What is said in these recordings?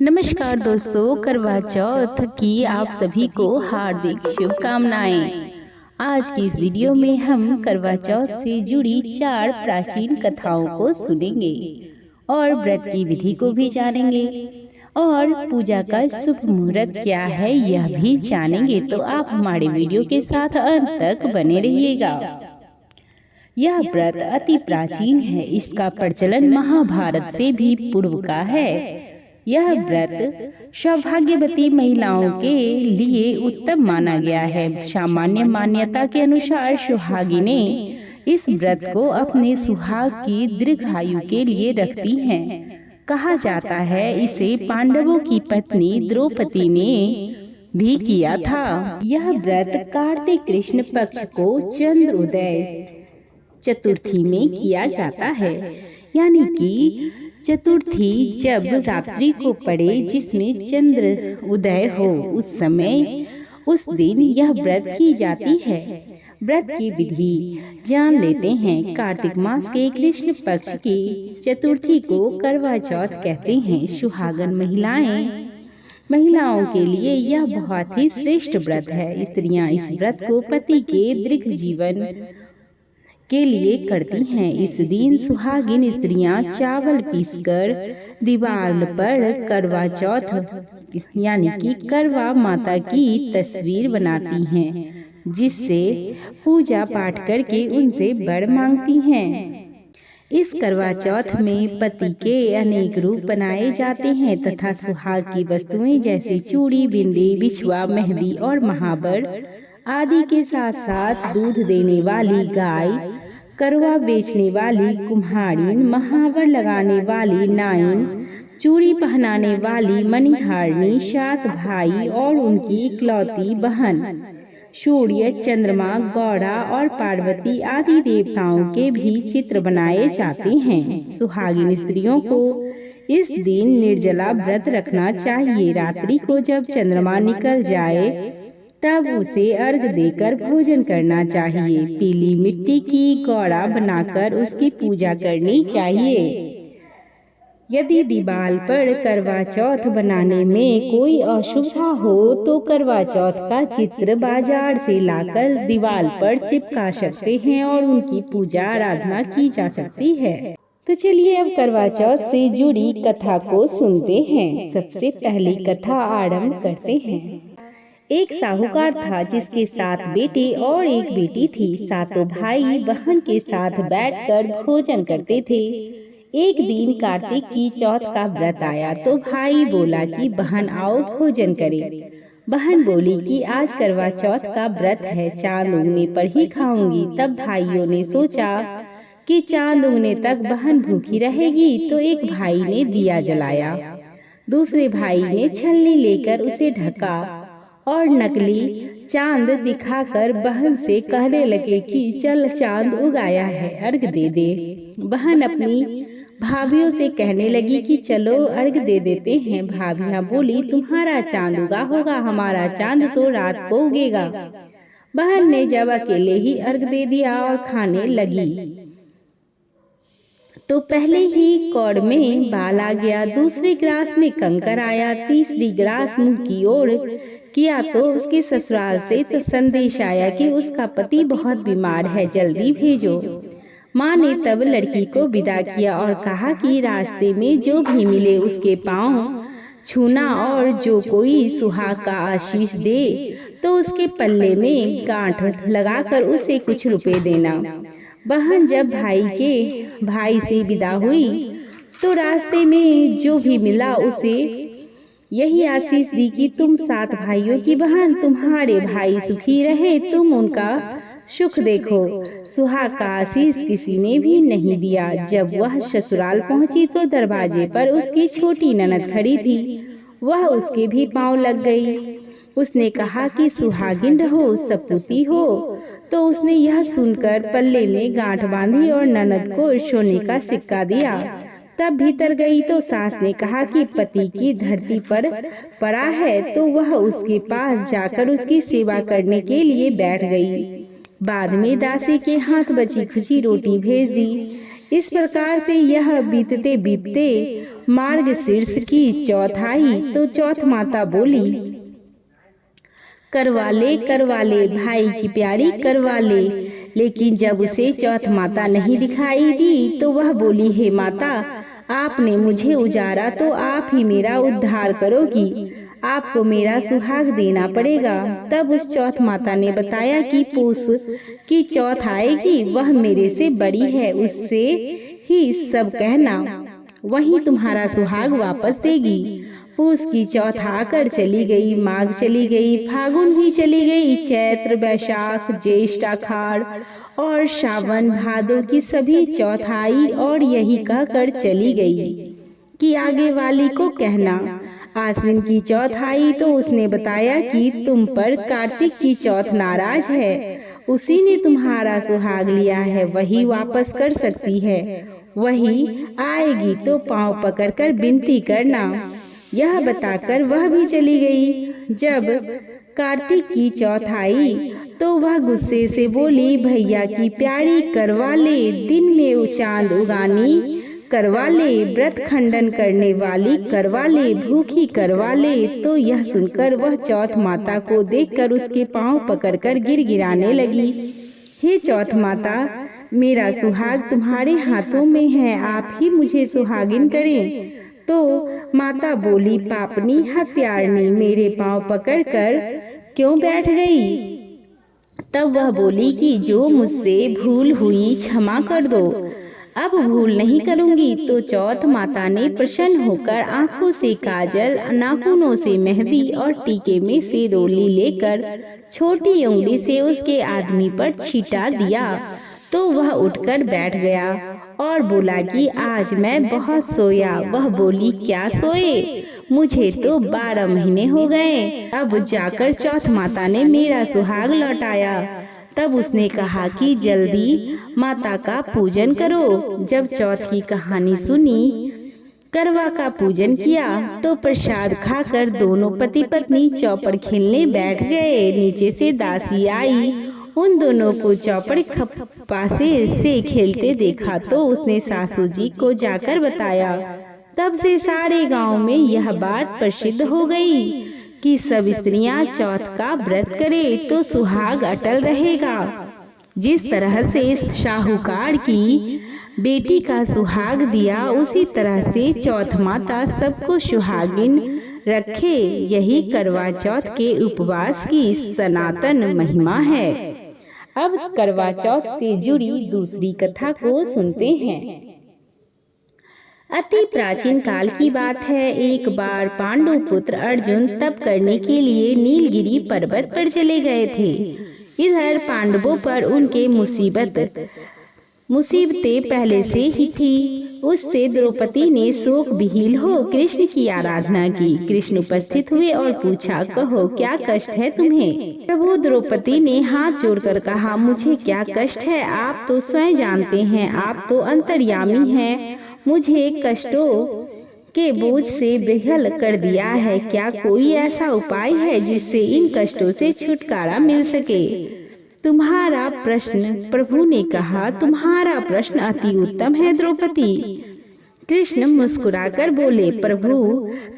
नमस्कार दोस्तों, करवा चौथ की आप सभी को हार्दिक शुभकामनाएं। आज की इस वीडियो में हम करवा चौथ से जुड़ी 4 प्राचीन कथाओं को सुनेंगे और व्रत की विधि को भी जानेंगे और पूजा का शुभ मुहूर्त क्या है यह भी जानेंगे। तो आप हमारे वीडियो के साथ अंत तक बने रहिएगा। यह व्रत अति प्राचीन है, इसका प्रचलन महाभारत से भी पूर्व का है। यह व्रत सौभाग्यवती महिलाओं के लिए उत्तम माना गया है। सामान्य मान्यता के अनुसार सुहागिनें इस व्रत को अपने सुहाग की दीर्घायु के लिए रखती हैं। कहा जाता है इसे पांडवों की पत्नी द्रौपदी ने भी किया था। यह व्रत कार्तिक कृष्ण पक्ष को चंद्र उदय चतुर्थी में किया जाता है, यानी कि चतुर्थी जब रात्रि को पड़े जिसमें चंद्र उदय हो उस दिन यह व्रत की जाती है। व्रत की विधि जान लेते हैं। कार्तिक मास के कृष्ण पक्ष की चतुर्थी को करवा चौथ कहते हैं। सुहागन महिलाओं के लिए यह बहुत ही श्रेष्ठ व्रत है। स्त्रियां इस व्रत को पति के दीर्घ जीवन के लिए करती हैं। इस दिन सुहागिन स्त्रियां चावल पीसकर दीवार पर करवा चौथ यानी कि करवा माता की तस्वीर बनाती हैं, जिससे पूजा पाठ करके उनसे वर मांगती हैं। इस करवा चौथ में पति के अनेक रूप बनाए जाते हैं तथा सुहाग की वस्तुएं जैसे चूड़ी, बिंदी, बिछुआ, मेहंदी और महावर आदि के साथ साथ दूध देने वाली गाय, करवा बेचने वाली कुम्हारिन, महावर लगाने वाली नाइन, चूड़ी पहनाने वाली मणिहारिणी, 7 भाई और उनकी इकलौती बहन, सूर्य, चंद्रमा, गौड़ा और पार्वती आदि देवताओं के भी चित्र बनाए जाते हैं। सुहागिन स्त्रियों को इस दिन निर्जला व्रत रखना चाहिए। रात्रि को जब चंद्रमा निकल जाए तब उसे अर्घ देकर भोजन करना चाहिए। पीली मिट्टी की गौड़ा बनाकर उसकी पूजा करनी चाहिए। यदि दीवार पर करवा चौथ बनाने में कोई असुविधा हो तो करवा चौथ का चित्र बाजार से लाकर दीवार पर चिपका सकते हैं और उनकी पूजा आराधना की जा सकती है। तो चलिए अब करवा चौथ से जुड़ी कथा को सुनते हैं। सबसे पहली कथा आरंभ करते हैं। एक साहूकार था जिसके 7 बेटे और एक बेटी थी। 7 भाई बहन के साथ बैठकर भोजन करते थे। एक दिन कार्तिक की चौथ का व्रत आया तो भाई बोला कि बहन आओ भोजन करें। बहन बोली कि आज करवा चौथ का व्रत है, चांद उगने पर ही खाऊंगी। तब भाइयों ने सोचा कि चांद उगने तक बहन भूखी रहेगी, तो एक भाई ने दिया जलाया। दूसरे भाई ने छलनी लेकर उसे ढका और नकली चांद दिखाकर बहन से कहने लगे कि चल चांद उगाया है, अर्घ दे दे। बहन अपनी भाभियों से कहने लगी कि चलो अर्घ दे देते हैं। भाभियां बोली तुम्हारा चांद उगा होगा, हमारा चांद तो रात को उगेगा। बहन ने जब अकेले ही अर्घ दे दिया और खाने लगी तो पहले ही कौड़ में बाल आ गया, दूसरे गिलास में कंकर आया, तीसरी गिलास मुंह की ओर किया तो उसके ससुराल से तो संदेश आया कि उसका पति बहुत बीमार है, जल्दी भेजो। माँ ने तब लड़की को विदा किया और कहा कि रास्ते में जो भी मिले उसके पांव छूना और जो कोई सुहाग का आशीष दे तो उसके पल्ले में गांठ लगाकर उसे कुछ रुपए देना। बहन जब भाई से विदा हुई तो रास्ते में जो भी मिला उसे यही आशीष दी कि तुम 7 भाइयों की बहन, तुम्हारे भाई सुखी रहे, तुम उनका सुख देखो। सुहाग का आशीष किसी ने भी नहीं दिया। जब वह ससुराल पहुंची तो दरवाजे पर उसकी छोटी ननद खड़ी थी। वह उसके भी पांव लग गई। उसने कहा कि सुहागिन रहो, सपूती हो। तो उसने यह सुनकर पल्ले में गांठ बांधी और ननद को सोने का सिक्का दिया। तब भीतर गई तो सास ने कहा कि पति की धरती पर पड़ा है, तो वह उसके पास जाकर उसकी सेवा करने के लिए बैठ गई। बाद में दासी के हाथ बची खुची रोटी भेज दी। इस प्रकार से यह बीतते बीतते मार्गशीर्ष की चौथाई। तो चौथ माता बोली, करवा ले भाई की प्यारी करवा ले। लेकिन जब उसे चौथ माता नहीं दिखाई दी तो वह बोली, हे माता, आपने मुझे उजारा तो आप ही मेरा उद्धार करोगी, आपको मेरा सुहाग देना पड़ेगा। तब उस चौथ माता ने बताया कि पूस की चौथ आएगी, वह मेरे से बड़ी है, उससे ही सब कहना, वही तुम्हारा सुहाग वापस देगी। पूस की चौथ आकर चली गई, माघ चली गई, फागुन भी चली गई, चैत्र, बैसाख, ज्येष्ठ, आषाढ़ और श्रावण, भादो की सभी चौथ आई और यही कहकर चली गई कि आगे वाली को कहना। आश्विन की चौथ आई तो उसने बताया कि तुम पर कार्तिक की चौथ नाराज है, उसी ने तुम्हारा सुहाग लिया है, वही वापस कर सकती है, वही आएगी तो पांव पकड़कर विनती करना। यह बताकर वह भी चली गई। जब कार्तिक की चौथ आई तो वह गुस्से से बोली, भैया की प्यारी करवा ले, दिन में चांद उगानी करवा ले, व्रत खंडन करने वाली करवा ले, भूखी करवा ले। तो यह सुनकर वह चौथ माता को देखकर उसके पांव पकड़कर गिड़गिड़ाने लगी, हे चौथ माता, मेरा सुहाग तुम्हारे हाथों में है, आप ही मुझे सुहागिन करें। तो माता बोली, पापनी हत्यारनी, मेरे पांव पकड़कर क्यों बैठ गई? तब वह बोली कि जो मुझसे भूल हुई क्षमा कर दो, अब भूल नहीं करूंगी। तो चौथ माता ने प्रसन्न होकर आंखों से काजल, नाखूनों से मेहंदी और टीके में से रोली लेकर छोटी उंगली से उसके आदमी पर छिटा दिया। तो वह उठकर बैठ गया और बोला कि आज मैं बहुत सोया। वह बोली, क्या सोए? मुझे तो 12 महीने हो गए, अब जाकर चौथ माता ने मेरा सुहाग लौटाया। तब उसने कहा कि जल्दी माता का पूजन करो। जब चौथ की कहानी सुनी, करवा का पूजन किया तो प्रसाद खाकर दोनों पति पत्नी चौपड़ खेलने बैठ गए। नीचे से दासी आई, उन दोनों को चौपड़ खपासे से खेलते देखा तो उसने सासू जी को जाकर बताया। तब से सारे गांव में यह बात प्रसिद्ध हो गई कि सब स्त्रियां चौथ का व्रत करें तो सुहाग अटल रहेगा। जिस तरह से साहूकार की बेटी का सुहाग दिया, उसी तरह से चौथ माता सबको सुहागिन रखे। यही करवा चौथ के उपवास की सनातन महिमा है। अब करवा चौथ से जुड़ी दूसरी कथा को सुनते हैं। अति प्राचीन काल की बात है। एक बार पांडु पुत्र अर्जुन तप करने के लिए नीलगिरी पर्वत पर चले गए थे। इधर पांडवों पर उनके मुसीबतें पहले से ही थी। उससे द्रौपदी ने शोक विहीन हो कृष्ण की आराधना की। कृष्ण उपस्थित हुए और पूछा, कहो क्या कष्ट है तुम्हें? प्रभु, द्रौपदी ने हाथ जोड़कर कहा, मुझे क्या कष्ट है, आप तो स्वयं जानते हैं, आप तो अंतर्यामी हैं। मुझे कष्टों के बोझ से बेहल कर दिया है। क्या कोई ऐसा उपाय है जिससे इन कष्टों से छुटकारा मिल सके? तुम्हारा प्रश्न, प्रभु ने कहा, तुम्हारा प्रश्न अति उत्तम है द्रौपदी। कृष्ण मुस्कुराकर बोले, प्रभु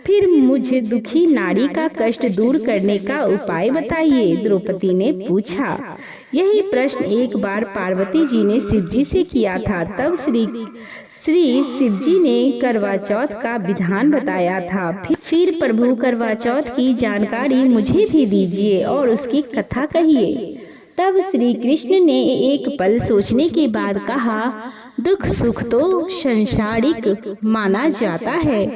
फिर मुझे दुखी नारी का कष्ट दूर करने का उपाय बताइए। द्रौपदी ने पूछा। यही प्रश्न एक बार पार्वती जी ने शिव जी से किया था। तब श्री शिव जी ने करवा चौथ का विधान बताया था। फिर प्रभु करवा चौथ की जानकारी मुझे भी दीजिए और उसकी कथा कहिए। तब श्री कृष्ण ने एक पल सोचने के बाद कहा, दुख सुख तो संसारिक माना जाता है,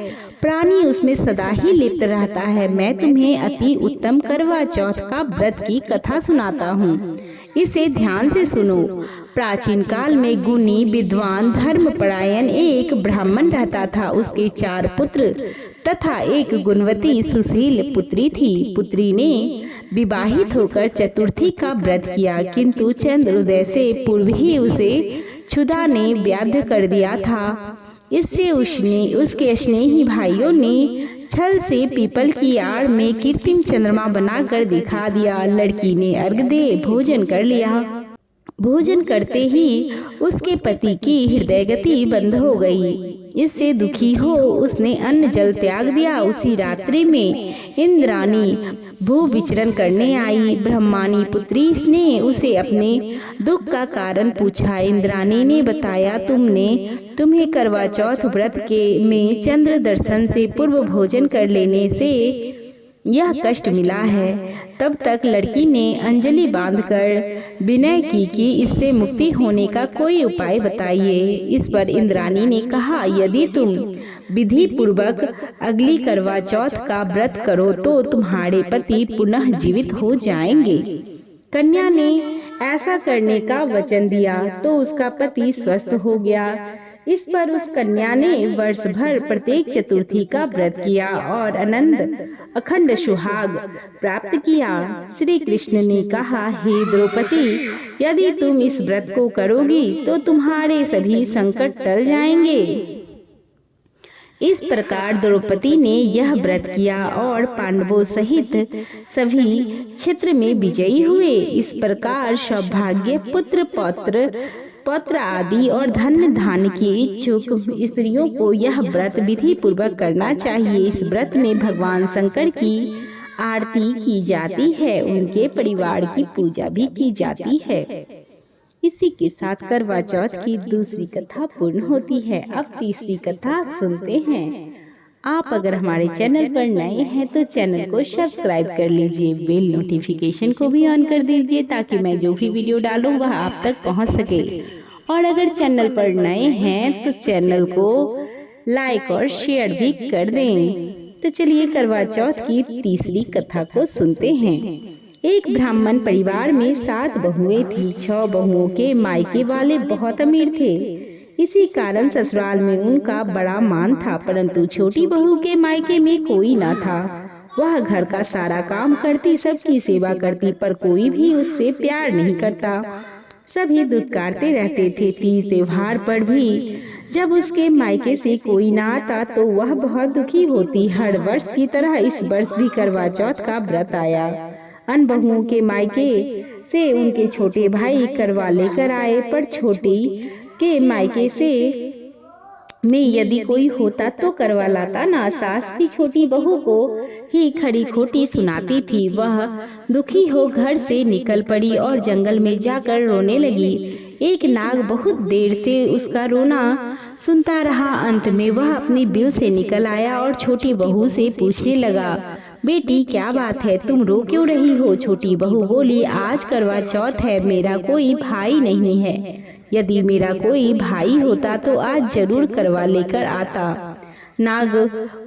प्राणी उसमें सदा ही लिप्त रहता है। मैं तुम्हें अति उत्तम करवा चौथ का व्रत की कथा सुनाता हूँ, इसे ध्यान से सुनो। प्राचीन काल में गुणी, विद्वान, धर्मपरायण एक ब्राह्मण रहता था। उसके 4 पुत्र तथा एक गुणवती सुशील पुत्री थी। पुत्री ने विवाहित होकर चतुर्थी का व्रत किया, किंतु चंद्रोदय से पूर्व ही उसे क्षुधा ने व्याध कर दिया था। इससे उसके स्नेही भाइयों ने छल से पीपल की आड़ में कृत्रिम चंद्रमा बनाकर दिखा दिया। लड़की ने अर्घ दे भोजन कर लिया। भोजन करते ही उसके पति की हृदय गति बंद हो गई। इससे दुखी हो उसने अन्न जल त्याग दिया। उसी रात्रि में इंद्राणी भू विचरण करने आई। ब्रह्मानी पुत्री ने उसे अपने दुख का कारण पूछा। इंद्राणी ने बताया, तुम्हें करवा चौथ व्रत में चंद्र दर्शन से पूर्व भोजन कर लेने से यह कष्ट मिला है। तब तक लड़की ने अंजलि बांधकर विनय की कि इससे मुक्ति होने का कोई उपाय बताइए। इस पर इंद्राणी ने कहा, यदि तुम विधि पूर्वक अगली करवा चौथ का व्रत करो तो तुम्हारे पति पुनः जीवित हो जाएंगे। कन्या ने ऐसा करने का वचन दिया तो उसका पति स्वस्थ हो गया। इस पर उस कन्या ने वर्ष भर प्रत्येक चतुर्थी का व्रत किया और अखंड सुहाग प्राप्त किया। श्री कृष्ण ने कहा, हे द्रौपदी, यदि तुम इस व्रत को करोगी तो तुम्हारे सभी संकट टल जाएंगे। इस प्रकार द्रौपदी ने यह व्रत किया और पांडवों सहित सभी क्षेत्र में विजयी हुए। इस प्रकार सौभाग्य, पौत्र आदि और धन धान की इच्छुक स्त्रियों को यह व्रत विधि पूर्वक करना चाहिए। इस व्रत में भगवान शंकर की आरती की जाती है, उनके परिवार की पूजा भी की जाती है। इसी के साथ करवा चौथ की दूसरी कथा पूर्ण होती है। अब तीसरी कथा सुनते हैं। आप अगर हमारे चैनल पर नए हैं तो चैनल को सब्सक्राइब कर लीजिए, बेल नोटिफिकेशन को भी ऑन कर दीजिए ताकि मैं जो भी वीडियो डालूं वह आप तक पहुंच सके। और अगर चैनल पर नए हैं तो चैनल को लाइक और शेयर भी कर दें। तो चलिए करवा चौथ की तीसरी कथा को सुनते हैं। एक ब्राह्मण परिवार में 7 बहुएं थी। 6 बहुओं के मायके वाले बहुत अमीर थे, इसी कारण ससुराल में उनका बड़ा मान था। परंतु छोटी बहू के मायके में कोई न था। वह घर का सारा काम करती, सबकी सेवा करती, पर कोई भी उससे प्यार नहीं करता। सभी दुत्कारते रहते थे। तीज त्योहार पर भी जब उसके मायके से कोई न आता तो वह बहुत दुखी होती। हर वर्ष की तरह इस वर्ष भी करवा चौथ का व्रत आया। अन बहुओं के मायके से उनके छोटे भाई करवा लेकर आए, पर छोटी के मायके से में यदि कोई होता तो करवा लाता ना। सास भी छोटी बहू को ही खरी खोटी सुनाती थी। वह दुखी हो घर से निकल पड़ी और जंगल में जाकर रोने लगी। एक नाग बहुत देर से उसका रोना सुनता रहा। अंत में वह अपनी बिल से निकल आया और छोटी बहू से पूछने लगा, बेटी क्या बात है, तुम रो क्यों रही हो? छोटी बहू बोली, आज करवा चौथ है, मेरा कोई भाई नहीं है। यदि मेरा कोई भाई होता तो आज जरूर करवा लेकर आता। नाग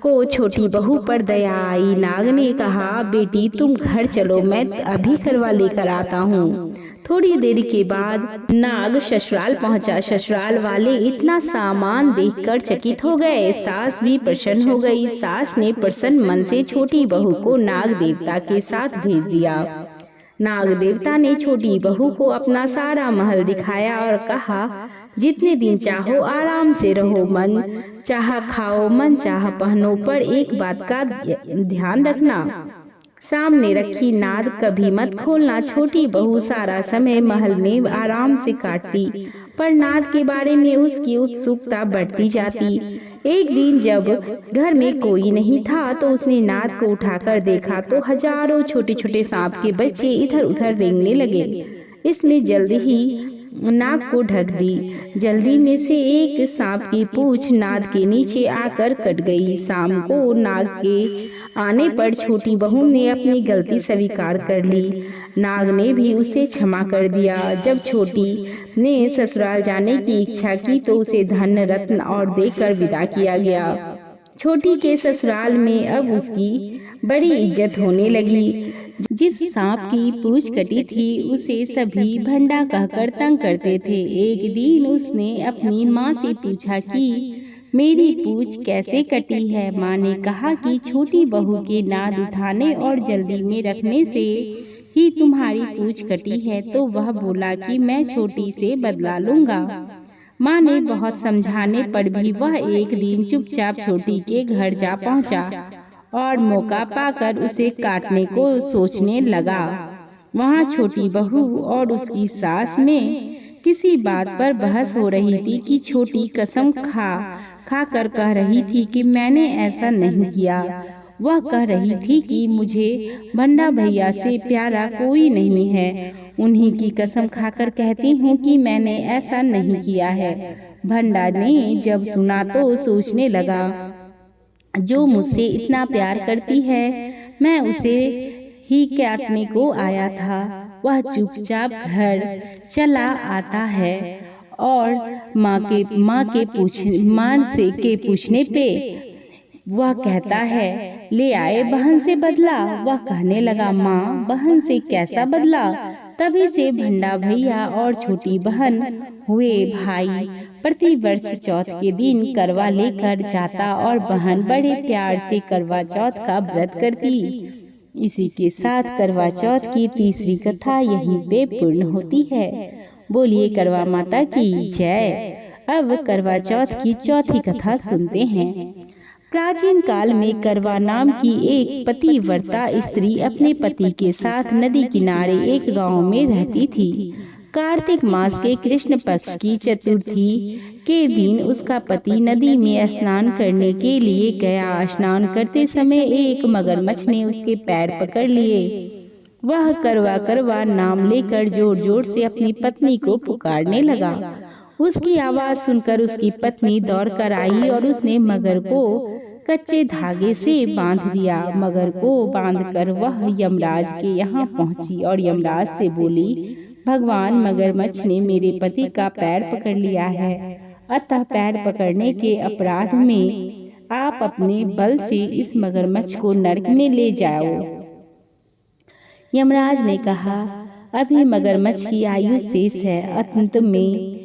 को छोटी बहू पर दया आई। नाग ने कहा, बेटी तुम घर चलो, मैं अभी करवा लेकर आता हूँ। थोड़ी देर के बाद नाग ससुराल पहुंचा। ससुराल वाले इतना सामान देखकर चकित हो गए। सास भी प्रसन्न हो गई। सास ने प्रसन्न मन से छोटी बहू को नाग देवता के साथ भेज दिया। नाग देवता ने छोटी बहू को अपना सारा महल दिखाया और कहा, जितने दिन चाहो आराम से रहो, मन चाह खाओ, मन चाह पहनो, पर एक बात का ध्यान रखना, सामने रखी नाद कभी मत खोलना। छोटी बहू सारा समय महल में आराम से काटती, पर नाद के बारे में उसकी उत्सुकता बढ़ती जाती। एक दिन जब घर में कोई नहीं था तो उसने नाद को उठाकर देखा तो हजारों छोटे छोटे सांप के बच्चे इधर उधर रेंगने लगे। इसने जल्दी ही नाग को ढक दी। जल्दी में से एक सांप की पूंछ नाद के नीचे आकर कट गई। शाम को नाग के आने पर छोटी बहू ने अपनी गलती स्वीकार कर ली। नाग ने भी उसे क्षमा कर दिया। जब छोटी ने ससुराल जाने की इच्छा की तो उसे धन रत्न और देकर विदा किया गया। छोटी के ससुराल में अब उसकी बड़ी इज्जत होने लगी। जिस सांप की पूंछ कटी थी उसे सभी भंडा कहकर तंग करते थे। एक दिन उसने अपनी माँ से पूछा कि मेरी पूंछ कैसे कटी है। माँ ने कहा कि छोटी बहू के नाद उठाने और जल्दी में रखने से ही तुम्हारी पूंछ कटी है। तो वह बोला कि मैं छोटी से बदला लूंगा। माँ ने बहुत समझाने पर भी वह एक दिन चुपचाप छोटी के घर जा पहुंचा और मौका पाकर उसे काटने को सोचने लगा। वहाँ छोटी बहू और उसकी सास में किसी बात पर बहस हो रही थी कि छोटी कसम खाकर कह रही थी कि मैंने ऐसा नहीं किया। वह कह रही थी कि मुझे भंडा भैया से प्यारा कोई नहीं है। उन्हीं की कसम खाकर कहती हूँ कि मैंने ऐसा नहीं किया है। भंडा ने जब सुना तो सोचने लगा, जो मुझसे इतना प्यार करती है, मैं उसे ही काटने को आया था। वह चुपचाप घर चला आता है और माँ के पूछने पे वह कहता है, ले आए बहन से बदला। वह कहने लगा, माँ बहन से कैसा बदला? तभी से भंडा भैया और छोटी बहन हुए भाई प्रति वर्ष चौथ के दिन करवा लेकर जाता और बहन बड़े प्यार से करवा चौथ का व्रत करती। इसी के साथ करवा चौथ की तीसरी कथा यहीं पे पूर्ण होती है। बोलिए करवा माता की जय। अब करवा चौथ की चौथी कथा सुनते हैं। प्राचीन काल में करवा नाम की एक पतिव्रता स्त्री अपने पति के साथ नदी किनारे एक गांव में रहती थी। कार्तिक मास के कृष्ण पक्ष की चतुर्थी के दिन उसका पति नदी में स्नान करने के लिए गया। स्नान करते समय एक मगरमच्छ ने उसके पैर पकड़ लिए। वह करवा करवा नाम लेकर जोर जोर से अपनी पत्नी को पुकारने लगा। उसकी आवाज सुनकर उसकी पत्नी दौड़कर आई और उसने मगर को कच्चे धागे से बांध दिया। मगर को बांधकर वह यमराज के यहाँ पहुंची और यमराज से बोली, भगवान, मगरमच्छ ने मेरे पति का पैर पकड़ लिया है, अतः पैर पकड़ने के अपराध में आप अपने बल से इस मगरमच्छ को नरक में ले जाओ। यमराज ने कहा, अभी मगरमच्छ की आयु शेष है, अंत में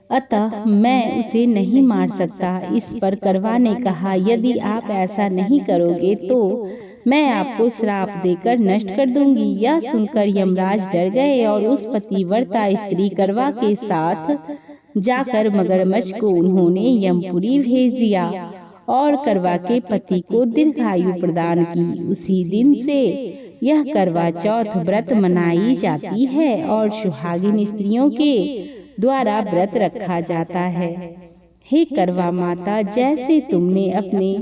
अतः मैं उसे नहीं मार सकता। इस पर करवा ने कहा, यदि आप ऐसा नहीं करोगे तो मैं आपको श्राप देकर नष्ट कर दूंगी। यह सुनकर यमराज डर गए और उस पतिव्रता स्त्री करवा के साथ जाकर मगरमच्छ को उन्होंने यमपुरी भेज दिया और करवा के पति को दीर्घायु प्रदान की। उसी दिन से यह करवा चौथ व्रत मनाई जाती है और सुहागिन स्त्रियों के द्वारा व्रत रखा जाता है। हे करवा माता, जैसे तुमने अपने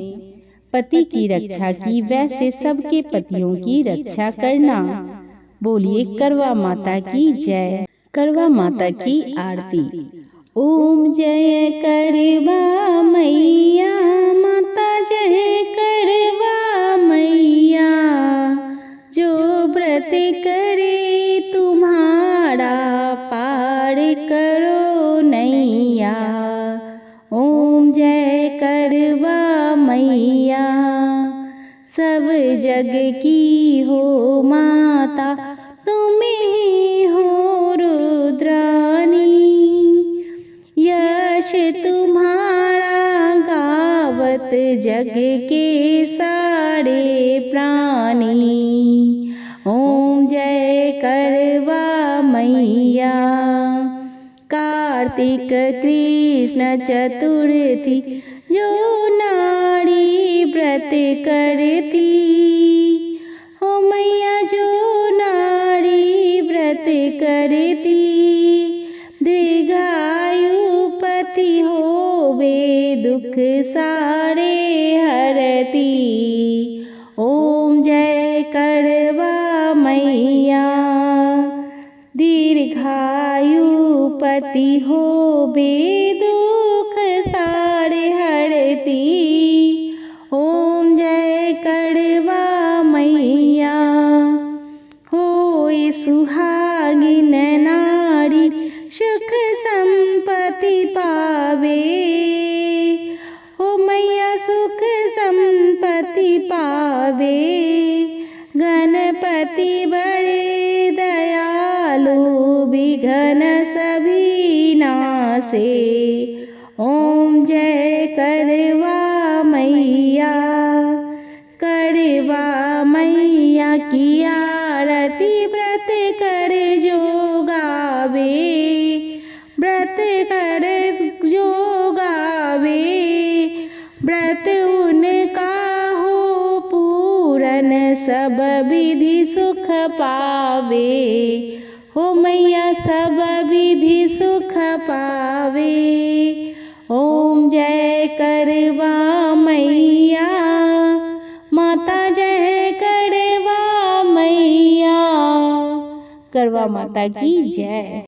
पति की रक्षा की, वैसे सबके पतियों की रक्षा करना। बोलिए करवा माता की जय। करवा माता की आरती। ओम जय करवा मैया, माता जय करवा मैया, जो व्रत करे तुम्हारा पार करो नैया। ओम जय करवा मैया, सब जग की हो माता, तुम ही हो रुद्रानी। यश तुम्हारा गावत जग के सारे प्राणी। ओम जय करवा मैया। कार्तिक कृष्ण चतुर्थी जो नारी व्रत करती, हो मैया जो नारी व्रत करती, दीर्घायु पति होवे दुख सारे हरती। ओम जय करवा मैया, दीर्घायु पति होवे दुख सारे हरती। ओम जय करवा मैया। होए सुहागिन नारी सुख संपत्ति पावे, हो मैया सुख संपत्ति पावे। गणपति बड़े दयालु विघ्न सभी नासे। ओम जय करवा मैया। करवा मैया की आरती व्रत कर जो गावे, व्रत कर जो गावे, व्रत उनका हो पूरन सब विधि सुख पावे। हो मैया सब विधि सुख पावे। ओम जय करवा मैया, माता जय करवा मैया, करवा माता की जय।